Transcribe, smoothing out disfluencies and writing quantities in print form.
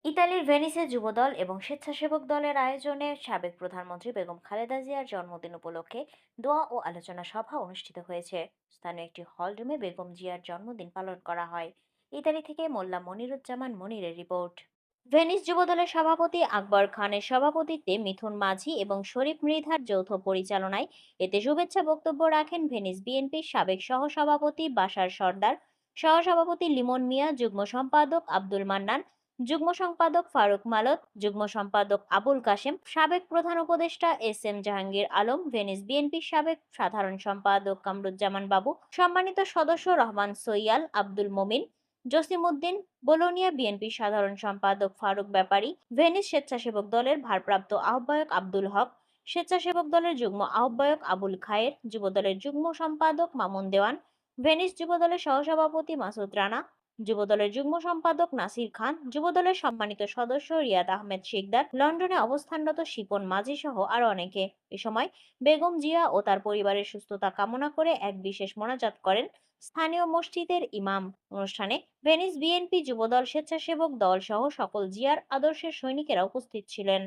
ইতালির ভেনিসে যুবদল এবং স্বেচ্ছাসেবক দলের আয়োজনে সাবেক প্রধানমন্ত্রী বেগম খালেদা জিয়ার জন্মদিন উপলক্ষে দোয়া ও আলোচনা সভা অনুষ্ঠিত হয়েছে। স্থানীয় একটি হলরুমে বেগম জিয়ার জন্মদিন পালন করা হয়। ইতালি থেকে মোল্লা মনিরুজ্জামান মনিরের রিপোর্ট। ভেনিস যুবদলের সভাপতি আকবর খানের সভাপতিত্বে মিথুন মাঝি এবং শরীফ মৃধার যৌথ পরিচালনায় এতে শুভেচ্ছা বক্তব্য রাখেন ভেনিস বিএনপির সাবেক সহসভাপতি বাশার সর্দার, সহসভাপতি লিমন মিয়া, যুগ্ম সম্পাদক আব্দুল মান্নান, যুগ্ম সম্পাদক ফারুক মালত, যুগ্ম সম্পাদক আবুল কাশেম, সাবেক প্রধান উপদেষ্টা S M Jahangir Alam, Venice বিএনপির সাবেক সাধারণ সম্পাদক কামরুজ্জামান বাবু, সম্মানিত সদস্য রহমান সৈয়াল, আব্দুল মমিন, জসিমউদ্দিন, বোলোনিয়া বিএনপির সাধারণ সম্পাদক ফারুক ব্যাপারী, ভেনিস স্বেচ্ছাসেবক দলের ভারপ্রাপ্ত আহ্বায়ক আব্দুল হক, স্বেচ্ছাসেবক দলের যুগ্ম আহ্বায়ক আবুল খায়ের, যুবদলের যুগ্ম সম্পাদক মামুন দেওয়ান, ভেনিস যুবদলের সহসভাপতি মাসুদ রানা, যুবদলের যুগ্ম সম্পাদক নাসির খান, যুবদলের সম্মানিত সদস্য রিয়াদ আহমেদ শিকদার, লন্ডনে অবস্থানরত শিপন মাঝি সহ আরো অনেকে। এ সময় বেগম জিয়া ও তার পরিবারের সুস্থতা কামনা করে এক বিশেষ মোনাজাত করেন স্থানীয় মসজিদের ইমাম। অনুষ্ঠানে ভেনিস বিএনপি, যুবদল, স্বেচ্ছাসেবক দল সহ সকল জিয়ার আদর্শের সৈনিকেরা উপস্থিত ছিলেন।